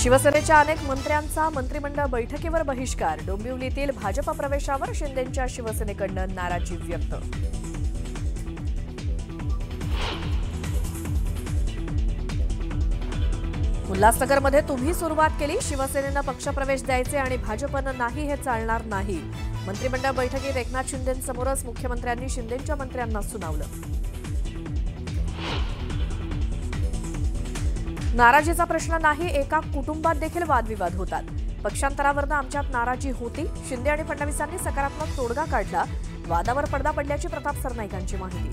शिवसेनेच्या अनेक मंत्र्यांचा मंत्रिमंडळ बैठकीवर बहिष्कार। डोंबिवलीतील भाजप प्रवेशावर शिंदेंच्या शिवसेनेकडून नाराजी व्यक्त। उल्हासनगरमध्ये तुम्ही सुरुवात केली, शिवसेनेनं पक्षप्रवेश द्यायचे आणि भाजपनं नाही हे चालणार नाही। मंत्रिमंडळ बैठकीत एकनाथ शिंदेंसमोरच मुख्यमंत्र्यांनी शिंदेंच्या मंत्र्यांना सुनावलं। नाराजीचा प्रश्न नाही, एका कुटुंबात देखील वादविवाद होतात। पक्षांतरावरनं आमच्यात नाराजी होती। शिंदे आणि फडणवीसांनी सकारात्मक तोडगा काढला। वादावर पडदा पडल्याची प्रताप सरनाईकांची माहिती।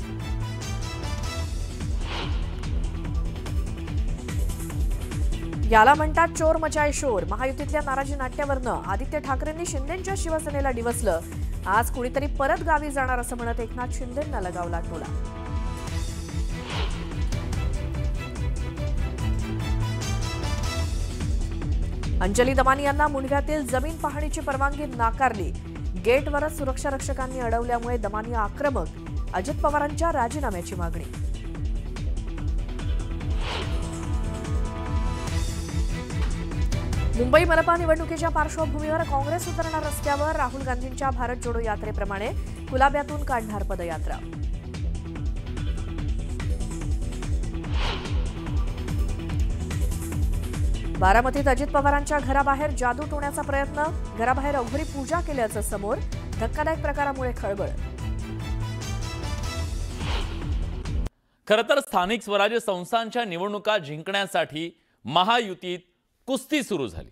याला म्हणतात चोर मचाय शोर। महायुतीतल्या नाराजी नाट्यावरनं आदित्य ठाकरेंनी शिंदेंच्या शिवसेनेला डिवसलं। आज कुणीतरी परत गावी जाणार असं म्हणत एकनाथ शिंदेंना लगावला टोला। अंजली दमानी यांना मुंढव्यातील जमीन पाहणीची परवानगी नाकारली। गेटवरच सुरक्षा रक्षकांनी अडवल्यामुळे दमानी आक्रमक। अजित पवारांच्या राजीनाम्याची मागणी। मुंबई मनपा निवडणुकीच्या पार्श्वभूमीवर काँग्रेस उतरणार रस्त्यावर। राहुल गांधींच्या भारत जोडो यात्रेप्रमाणे कुलाब्यातून काढणार पदयात्रा। बारामतीत अजित पवारांच्या घराबाहेर जादू टोण्याचा प्रयत्न। घराबाहेर अघोरी पूजा केल्याचं समोर। धक्कादायक प्रकारामुळे खळबळ। खरं तर स्थानिक स्वराज्य संस्थांच्या निवडणुका जिंकण्यासाठी महायुतीत कुस्ती सुरू झाली।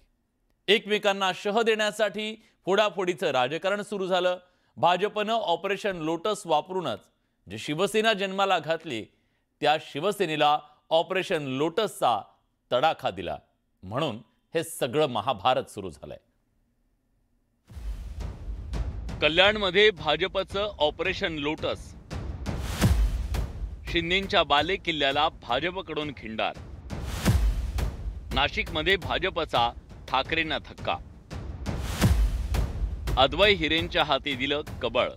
एकमेकांना शह देण्यासाठी फोडाफोडीचं राजकारण सुरू झालं। भाजपनं ऑपरेशन लोटस वापरूनच जी शिवसेना जन्माला घातली त्या शिवसेनेला ऑपरेशन लोटसचा तडाखा दिला। म्हणून हे सगळं महाभारत सुरू झालंय। कल्याणमध्ये भाजपचं ऑपरेशन लोटस। शिंदेंच्या बाले किल्ल्याला भाजपकडून खिंडार। नाशिकमध्ये भाजपचा ठाकरेंना धक्का। अद्वै हिरेंच्या हाती दिलं कबळ।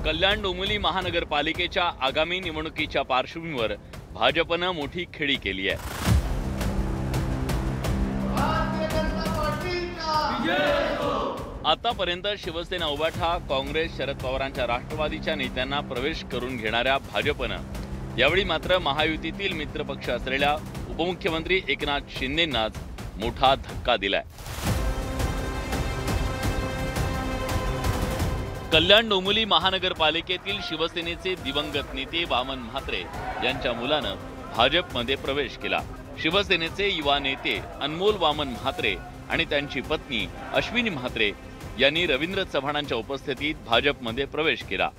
कल्याण डोंबिवली महानगरपालिकेच्या आगामी निवडणुकीच्या पार्श्वभूमीवर भाजपनं मोठी खेळी केली आहे। आतापर्यंत शिवसेना उभाठा, काँग्रेस, शरद पवारांच्या राष्ट्रवादीच्या नेत्यांना प्रवेश करून घेणाऱ्या भाजपनं यावेळी मात्र महायुतीतील मित्रपक्ष असलेल्या उपमुख्यमंत्री एकनाथ शिंदेंनाच मोठा धक्का दिलाय। कल्याण डोंबिवली महानगरपालिकेतील शिवसेनेचे दिवंगत नेते वामन म्हात्रे यांच्या मुलानं भाजपमध्ये प्रवेश केला। शिवसेनेचे युवा नेते अनमोल वामन म्हात्रे आणि त्यांची पत्नी अश्विनी म्हात्रे यांनी रवींद्र चव्हाणांच्या उपस्थितीत भाजपमध्ये प्रवेश केला।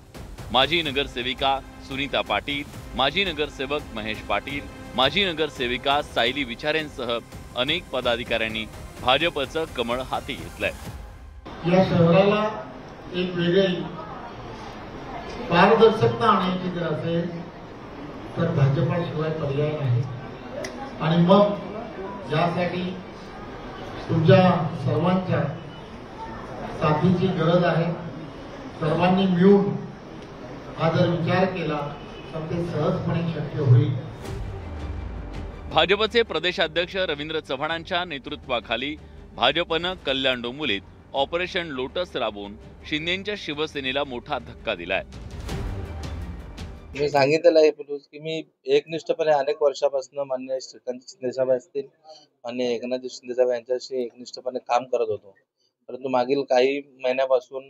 माजी नगरसेविका सुनीता पाटील, माजी नगरसेवक महेश पाटील, माजी नगरसेविका सायली विचारेंसह अनेक पदाधिकाऱ्यांनी भाजपचं कमळ हाती घेतलंय। या शहराला एक वेगळी पारदर्शकता आणायची जर असेल तर भाजपाशिवाय पर्याय नाही। आणि मग यासाठी तुमच्या सर्वांच्या साथीची गरज आहे। सर्वांनी मिळून हा जर विचार केला तर ते सहजपणे शक्य होईल। भाजपचे प्रदेशाध्यक्ष रवींद्र चव्हाणांच्या नेतृत्वाखाली भाजपनं कल्याण डोंबिवलीत ऑपरेशन लोटस राबवून शिंदेंच्या शिवसेनेला मोठा धक्का दिलाय। मी सांगितलेलं आहे की मी एकनिष्ठपणे अनेक वर्षापासून मान्य श्रीकांत शिंदेसाहेब असतील आणि एकनाथ शिंदेसाहेब यांच्याशी एकनिष्ठपणे काम करत होतो। परंतु मागील काही महिन्यापासून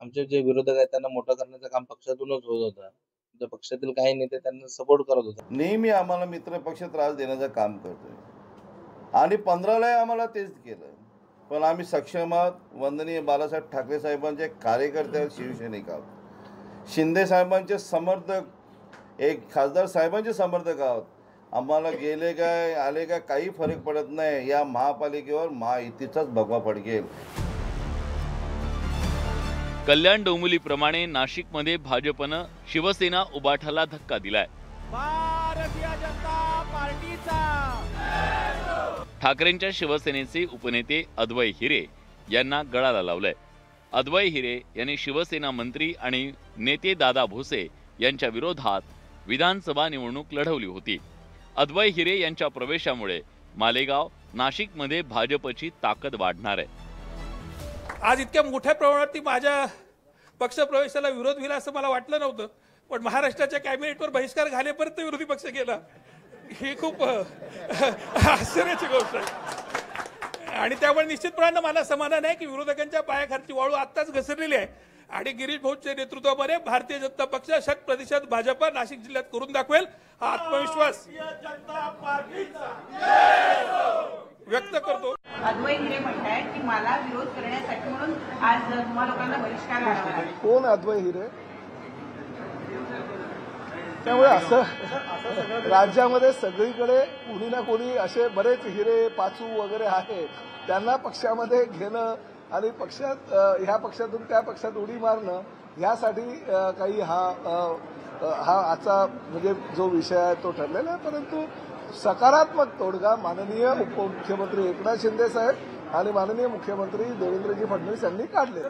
आमचे जे विरोधक आहेत त्यांना मोठं करण्याचं काम पक्षातूनच होत होतं। पक्षातील काही नेते त्यांना सपोर्ट करत होते। नेहमी आम्हाला मित्रपक्ष त्रास देण्याचं काम करतोय आणि 15ला आम्हाला तेच केलं। पण आम्ही सक्षम आहोत। वंदनीय बाळासाहेब ठाकरे साहेबांचे कार्यकर्ते आहोत, शिवसैनिक आहोत, शिंदे साहेबांचे समर्थक, एक खासदार साहेबांचे समर्थक आहोत। आम्हाला गेले काय आले काय काही फरक पडत नाही। या महापालिकेवर महायुतीचाच भगवा फडकेल। कल्याण डोंबिवलीप्रमाणे नाशिकमध्ये भाजपनं शिवसेना उभाठाला धक्का दिलाय। भारतीय जनता पार्टीचा ठाकरेंच्या शिवसेनेचे उपनेते अद्वै हिरे यांना गळाला लावलंय। अद्वै हिरे यांनी शिवसेना मंत्री आणि नेते दादा भुसे यांच्या विरोधात विधानसभा निवडणूक लढवली होती. अद्वै हिरे यांच्या प्रवेशामुळे मालेगाव, नाशिकमध्ये भाजपची ताकद वाढणार आहे. आज इतक्या मोठ्या प्रमाणात माझ्या पक्षप्रवेशाला विरोध होईल असं मला वाटलं नव्हतं, पण महाराष्ट्राच्या कॅबिनेटवर बहिष्कार घालेपर्यंत विरोधी पक्ष गेला, ही खूप आश्चर्याची गोष्ट आहे. आणि त्यामुळे निश्चितपणानं मला समाधान आहे की विरोधकांच्या पायाखालची वाळू आत्ताच घसरलेली आहे आणि गिरीश भाऊच्या नेतृत्वामध्ये भारतीय जनता पक्ष 100% भाजपा नाशिक जिल्ह्यात करून दाखवेल, हा आत्मविश्वास व्यक्त करतो. अद्वै हिरे म्हणतायत की मला विरोध करण्यासाठी म्हणून आज तुम्हा लोकांना बहिष्कार घालावा लागेल. कोण अद्वै हिरे? त्यामुळे असं राज्यामध्ये सगळीकडे कोणी ना कोणी असे बरेच हिरे पाचू वगैरे आहेत, त्यांना पक्षामध्ये घेणं आणि पक्षात ह्या पक्षातून त्या पक्षात उडी मारणं ह्यासाठी काही हा आजचा म्हणजे जो विषय आहे तो ठरलेला आहे. परंतु सकारात्मक तोडगा माननीय उपमुख्यमंत्री एकनाथ शिंदे साहेब आणि माननीय मुख्यमंत्री देवेंद्रजी फडणवीस यांनी काढले.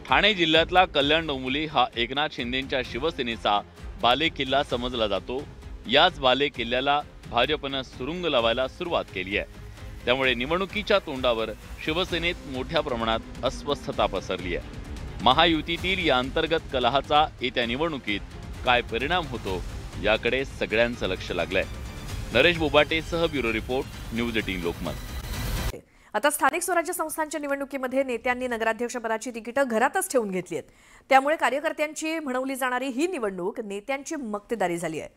ठाणे जिल्ह्यातला कल्याण डोंबिवली हा एकनाथ शिंदेंच्या शिवसेनेचा बालेकिल्ला समजला जातो. याच बालेकिल्ल्याला भाजपनं सुरुंग लावायला सुरुवात केली आहे. त्यामुळे निवडणुकीच्या तोंडावर शिवसेनेत मोठ्या प्रमाणात अस्वस्थता पसरली आहे. महायुतीतील या अंतर्गत कलहाचा येत्या निवडणुकीत काय परिणाम होतो याकडे सगळ्यांचं लक्ष लागलंय. नरेश बोबाटेसह ब्युरो रिपोर्ट, न्यूज 18 लोकमत. आता स्थानिक स्वराज्य संस्थांच्या निवडणुकीमध्ये नेत्यांनी नगराध्यक्षपदाची तिकीटं घरातच ठेवून घेतली आहेत. त्यामुळे कार्यकर्त्यांची म्हणवली जाणारी ही निवडणूक नेत्यांची मक्तेदारी झाली आहे.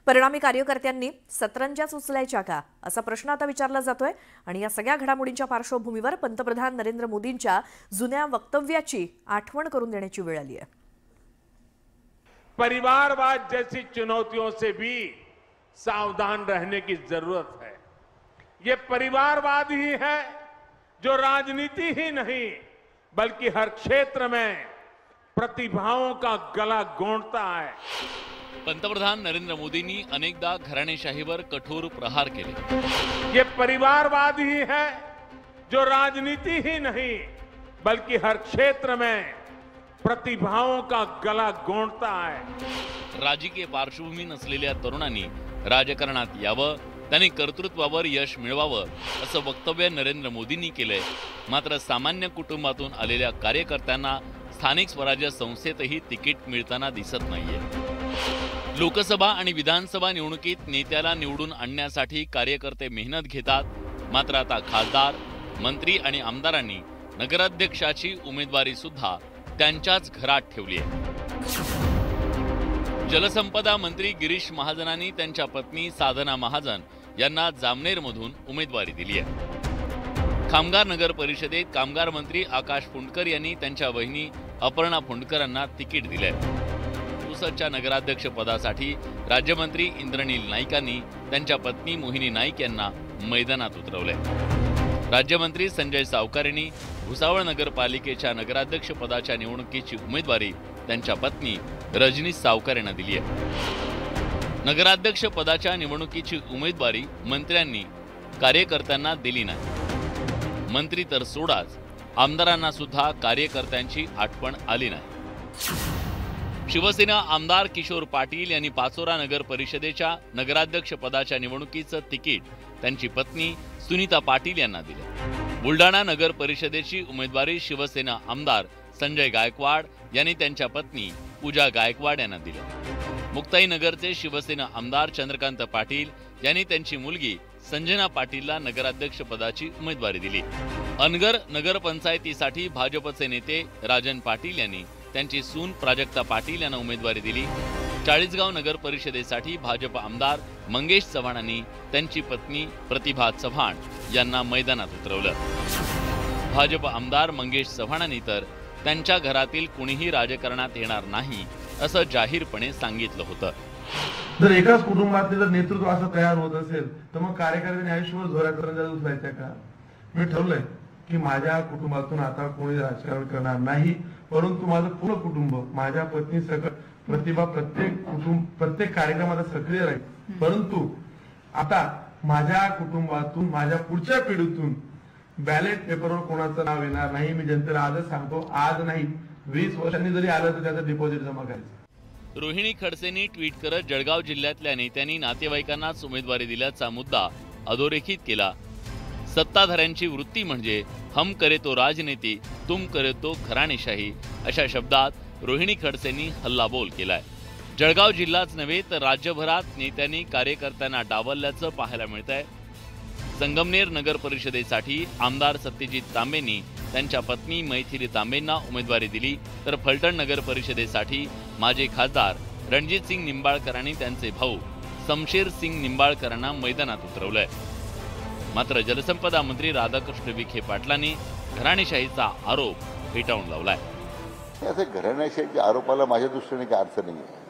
परिणामी कार्यकर्त्यांनी सतरंजाच उचलायच्या का असा प्रश्न आता विचारला जातोय. आणि या सगळ्या घडामोडींच्या पार्श्वभूमीवर पंतप्रधान नरेंद्र मोदींच्या जुन्या वक्तव्याची आठवण करून देण्याची वेळ आली आहे. परिवारवाद जैसी चुनौतियों से भी सावधान रहने की जरूरत है. ये परिवारवाद ही है जो राजनीति ही नहीं बल्कि हर क्षेत्र में प्रतिभाओं का गला गोंदता है. पंतप्रधान नरेंद्र मोदींनी अनेकदा घराणेशाहीवर कठोर प्रहार केले. ये परिवारवाद ही है जो राजनीति ही नहीं बल्कि हर क्षेत्र में प्रतिभाओं का गला गोंदता है. राजकीय पार्श्वभूमी नसलेल्या तरुणांनी राजकारणात यावं, त्यांनी कर्तृत्वावर यश मिळवावं असं वक्तव्य नरेंद्र मोदींनी केलंय. मात्र सामान्य कुटुंबातून आलेल्या कार्यकर्त्यांना स्थानिक स्वराज्य संस्थेतही तिकीट मिळताना दिसत नाहीये. लोकसभा आणि विधानसभा निवडणुकीत नेत्याला निवडून आणण्यासाठी कार्यकर्ते मेहनत घेतात. मात्र आता खासदार, मंत्री आणि आमदारांनी नगराध्यक्षाची उमेदवारी सुद्धा त्यांच्याच घरात ठेवली आहे. जलसंपदा मंत्री गिरीश महाजनांनी त्यांच्या पत्नी साधना महाजन यांना जामनेरमधून उमेदवारी दिली आहे. कामगार नगर परिषदेत कामगार मंत्री आकाश फुंडकर यांनी त्यांच्या वहिनी अपर्णा फुंडकरांना तिकीट दिलंय. पुसदच्या नगराध्यक्ष पदासाठी राज्यमंत्री इंद्रनील नाईकांनी त्यांच्या पत्नी मोहिनी नाईक यांना मैदानात उतरवलंय. राज्यमंत्री संजय सावकार यांनी भुसावळ नगरपालिकेच्या नगराध्यक्ष पदाच्या निवडणुकीची उमेदवारी त्यांच्या पत्नी रजनी सावकार यांना दिली आहे. नगराध्यक्ष पदाच्या निवडणुकीची उमेदवारी मंत्र्यांनी कार्यकर्त्यांना दिली नाही. मंत्री तर सोडाच, आमदारांना सुद्धा कार्यकर्त्यांची आठवण आली नाही. शिवसेना आमदार किशोर पाटील यांनी पाचोरा नगर परिषदेच्या नगराध्यक्ष पदाच्या निवडणुकीचं तिकीट त्यांची पत्नी सुनीता पाटील यांना दिले. बुलढाणा नगर परिषदेची उमेदवारी शिवसेना आमदार संजय गायकवाड यांनी त्यांच्या पत्नी पूजा गायकवाड यांना दिली. मुक्ताईनगरचे शिवसेना आमदार चंद्रकांत पाटील यांनी त्यांची मुलगी संजना पाटीलला नगराध्यक्ष पदाची उमेदवारी दिली. अनगर नगरपंचायतीसाठी भाजपचे नेते राजन पाटील यांनी त्यांची सून प्राजक्ता पाटील यांना उमेदवारी दिली. चाळीसगाव नगर परिषदेसाठी भाजप आमदार मंगेश चव्हाणांनी त्यांची पत्नी प्रतिभा चव्हाण यांना मैदानात उतरवलं. भाजप आमदार मंगेश चव्हाणांनी तर त्यांच्या घरातील कुणीही राजकारणात येणार नाही असं जाहीरपणे सांगितलं होतं. जर एकाच कुटुंबातले जर नेतृत्व असं तयार होत असेल तर मग कार्यकर्त्यांनी आयुष्यभर झोऱ्यात उचलायच्या का? मी ठरवलंय की माझ्या कुटुंबातून आता कोणी राजकारण करणार नाही, परंतु माझं पूर्ण कुटुंब माझ्या पत्नी सकट प्रतिभा प्रत्येक कार्यक्रमात सक्रिय राहील. परंतु आता माझ्या कुटुंबातून माझ्या पुढच्या पिढीतून बॅलेट पेपरवर कोणाचं नाव येणार नाही. मी जनतेला आजच सांगतो, आज नाही 20 वर्षांनी जरी आलं तर त्याचं डिपॉझिट जमा करायचं. रोहिणी खडसेंनी ट्विट करत जळगाव जिल्ह्यातल्या नेत्यांनी नातेवाईकांनाच उमेदवारी दिल्याचा मुद्दा अधोरेखित केला. सत्ताधाऱ्यांची वृत्ती म्हणजे हम करे तो राजनीती, तुम करे तो घराणेशाही अशा शब्दात रोहिणी खडसेंनी हल्लाबोल केलाय. जळगाव जिल्हाच नव्हे तर राज्यभरात नेत्यांनी कार्यकर्त्यांना डावलल्याचं पाहायला मिळतंय. संगमनेर नगर परिषदेसाठी आमदार सत्यजित तांबेंनी त्यांच्या पत्नी मैथिली तांबेंना उमेदवारी दिली, तर फलटण नगर परिषदेसाठी माजी खासदार रणजितसिंग निंबाळकरांनी त्यांचे भाऊ समशेर सिंग निंबाळकरांना मैदानात उतरवलंय. मात्र जलसंपदा मंत्री राधाकृष्ण विखे पाटलांनी घराणेशाहीचा आरोप फेटाळून लावलाय. असे घराणेशाहीच्या आरोपाला माझ्या दृष्टीने काही अर्थ नाही आहे.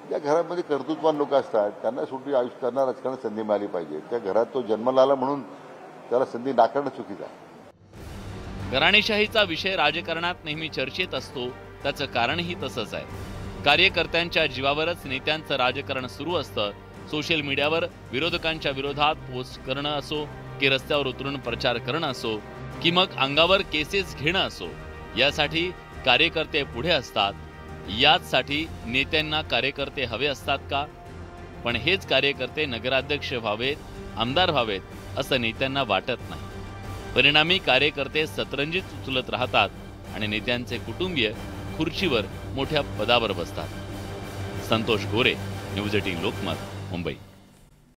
ज्या घरामध्ये कर्तृत्ववान लोक असतात त्यांना शेवटी आयुष्यात राजकारणात संधी मिळाली पाहिजे. त्या घरात तो जन्माला आला म्हणून त्याला संधी नाकारणं चुकीचं आहे. घराणेशाहीचा विषय राजकारणात नेहमी चर्चेत असतो, त्याचं कारणही तसंच आहे. कार्यकर्त्यांच्या जीवावरच नेत्यांचं राजकारण सुरू असतं. सोशल मीडियावर विरोधकांच्या विरोधात पोस्ट करणं असो, की रस्त्यावर उतरून प्रचार करणं असो, की मग अंगावर केसेस घेणं असो, यासाठी कार्यकर्ते पुढे असतात. याचसाठी नेत्यांना कार्यकर्ते हवे असतात का? पण हेच कार्यकर्ते नगराध्यक्ष व्हावेत, आमदार व्हावेत असं नेत्यांना वाटत नाही. परिणामी कार्यकर्ते सतरंजीत उचलत राहतात आणि नेत्यांचे कुटुंबीय खुर्चीवर मोठ्या पदावर बसतात. संतोष गोरे, न्यूज 18 लोकमत, मुंबई.